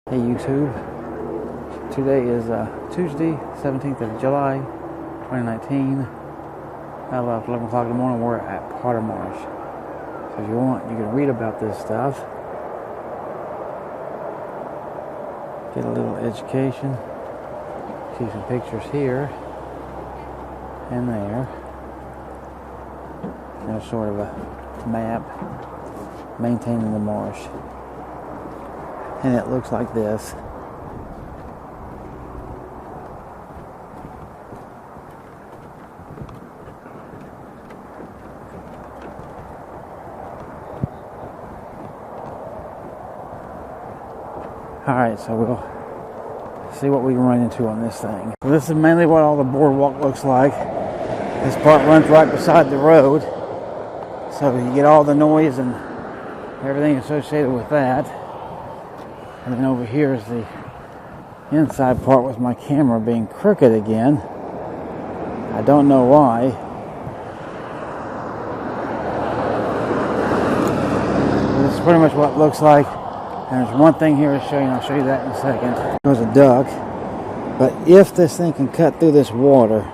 Hey YouTube, today is Tuesday, 17th of July, 2019. About 11 o'clock in the morning, we're at Potter Marsh. So if you want, you can read about this stuff. Get a little education. See some pictures here and there. There's sort of a map maintaining the marsh. And it looks like this. Alright, so we'll see what we can run into on this thing. So this is mainly what all the boardwalk looks like. This part runs right beside the road. So you get all the noise and everything associated with that. And then over here is the inside part with my camera being crooked again. I don't know why. This is pretty much what it looks like. And there's one thing here to show you, and I'll show you that in a second. There's a duck. But if this thing can cut through this water,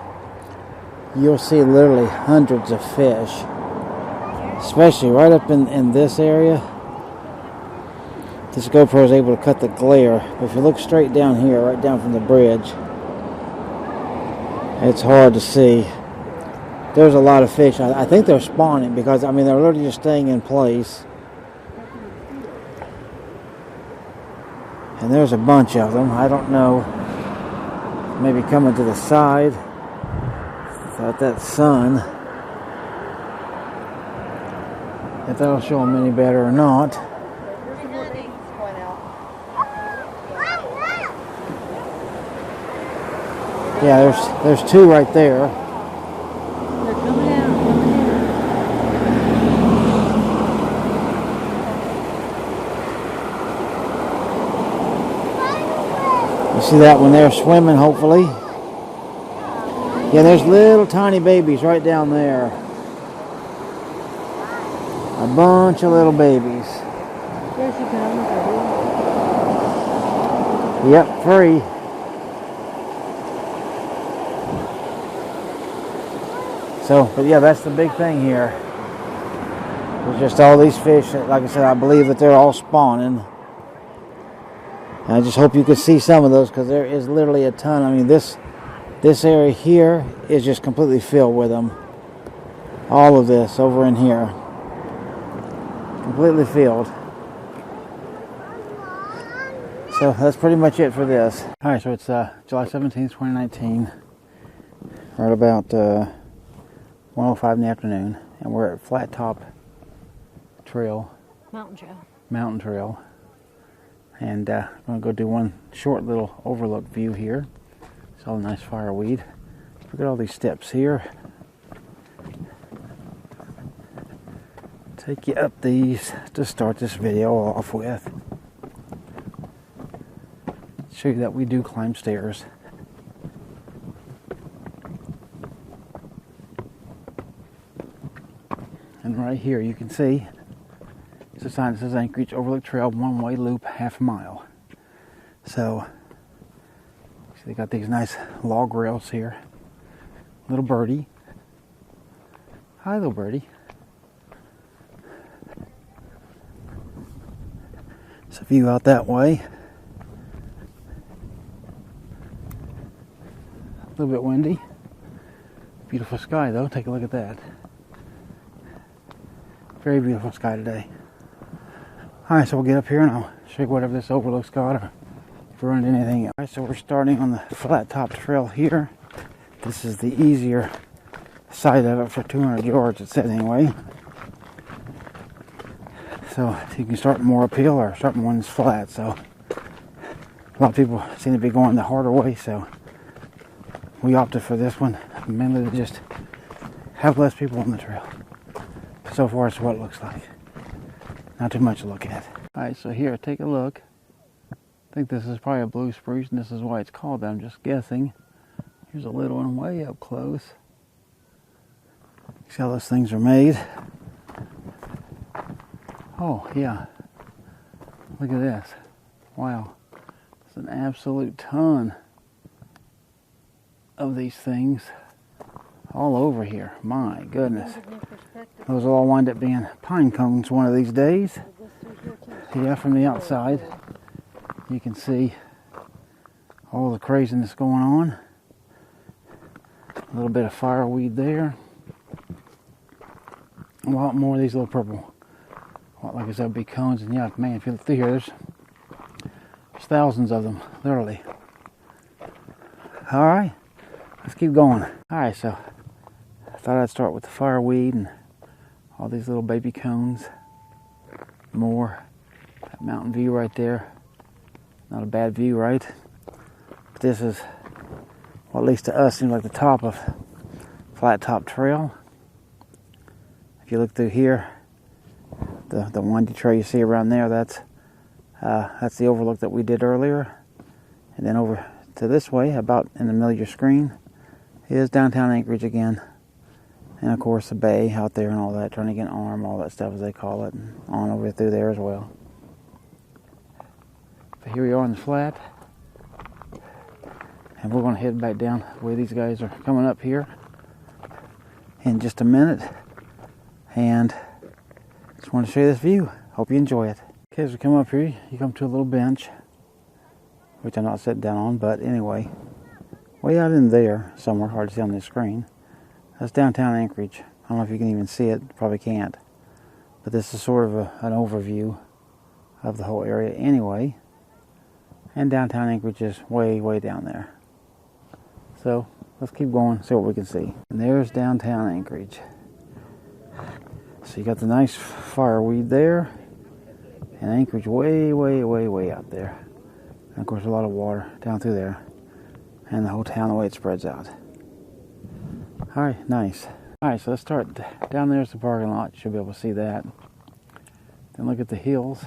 you'll see literally hundreds of fish. Especially right up in this area. This GoPro is able to cut the glare, but if you look straight down here, right down from the bridge, it's hard to see. There's a lot of fish. I think they're spawning because, I mean, they're literally just staying in place. And there's a bunch of them. I don't know, maybe coming to the side without that sun, if that'll show them any better or not. Yeah, there's two right there. They're coming out, You see that one there swimming, hopefully? Yeah, there's little tiny babies right down there. A bunch of little babies. There she comes, baby. Yep, free. So, but yeah, that's the big thing here. There's just all these fish. Like I said, I believe that they're all spawning. And I just hope you can see some of those because there is literally a ton. I mean, this area here is just completely filled with them. All of this over in here. Completely filled. So that's pretty much it for this. Alright, so it's July 17th, 2019. Right about 1:05 in the afternoon, and we're at Flattop Trail. Mountain Trail. And I'm going to go do one short little overlook view here. It's all nice fireweed. Look at all these steps here. Take you up these to start this video off with. Show you that we do climb stairs. And right here you can see it's a sign that says Anchorage Overlook Trail, one-way loop, half a mile. So they got these nice log rails here. Little birdie. Hi, little birdie. It's a view out that way. A little bit windy. Beautiful sky though. Take a look at that. Very beautiful sky today. Alright, so we'll get up here and I'll show you whatever this overlook's got or if we run into anything. Alright, so we're starting on the Flattop Trail here. This is the easier side of it for 200 yards, it said anyway. So you can start more uphill or start one that's flat. So a lot of people seem to be going the harder way, so we opted for this one, mainly to just have less people on the trail. So far, it's what it looks like. Not too much to look at. Alright, so here, take a look. I think this is probably a blue spruce, and this is why it's called that. I'm just guessing. Here's a little one way up close. See how those things are made? Oh, yeah. Look at this. Wow. There's an absolute ton of these things all over here. My goodness. Those will all wind up being pine cones one of these days. Yeah, from the outside, you can see all the craziness going on. A little bit of fireweed there. A lot more of these little purple, like I said, big cones. And yeah, man, if you look through here, there's thousands of them, literally. All right, let's keep going. All right, so I thought I'd start with the fireweed and all these little baby cones. More. That mountain view right there. Not a bad view, right? But this is, well, at least to us, seems like the top of Flattop Trail. If you look through here, the windy trail you see around there, that's the overlook that we did earlier. And then over to this way, about in the middle of your screen, is downtown Anchorage again. And of course the bay out there and all that, trying to get an arm, all that stuff as they call it, and on over through there as well. But here we are on the flat. And we're going to head back down the way these guys are coming up here in just a minute. And just want to show you this view. Hope you enjoy it. Okay, as we come up here, you come to a little bench, which I'm not sitting down on, but anyway, way out in there somewhere, hard to see on this screen, that's downtown Anchorage. I don't know if you can even see it, probably can't. But this is sort of an overview of the whole area anyway. And downtown Anchorage is way, way down there. So let's keep going, see what we can see. And there's downtown Anchorage. So you got the nice fireweed there, and Anchorage way, way, way, way out there. And of course a lot of water down through there. And the whole town, the way it spreads out. Alright, nice. Alright, so let's start down there's the parking lot. You should be able to see that. Then look at the hills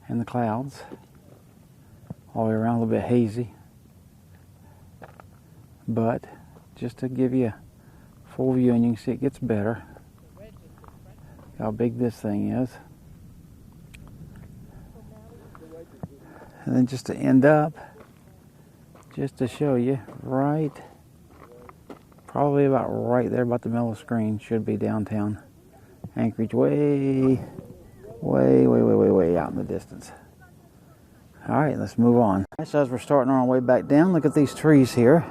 and the clouds. All the way around, a little bit hazy. But just to give you a full view, and you can see it gets better. How big this thing is. And then just to end up, just to show you, right, probably about right there, about the middle of the screen, should be downtown Anchorage, way, way, way, way, way, way out in the distance. All right, let's move on. So as we're starting on our way back down, look at these trees here.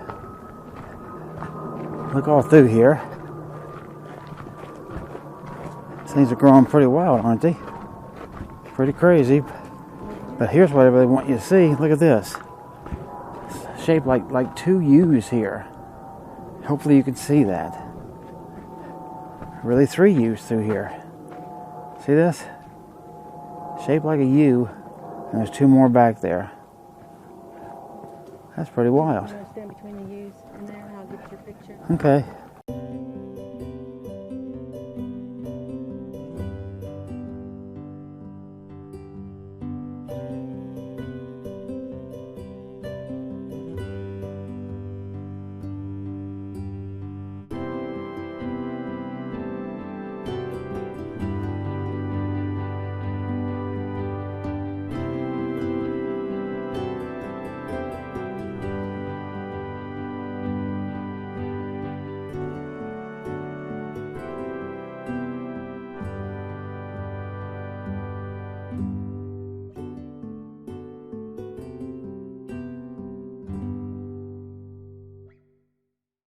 Look all through here. These things are growing pretty wild, aren't they? Pretty crazy. But here's what I really want you to see. Look at this. It's shaped like two U's here. Hopefully you can see that. Really 3 U's through here. See this? Shaped like a U, and there's 2 more back there. That's pretty wild. I'm going to stand between the U's and there, and I'll get your picture. Okay.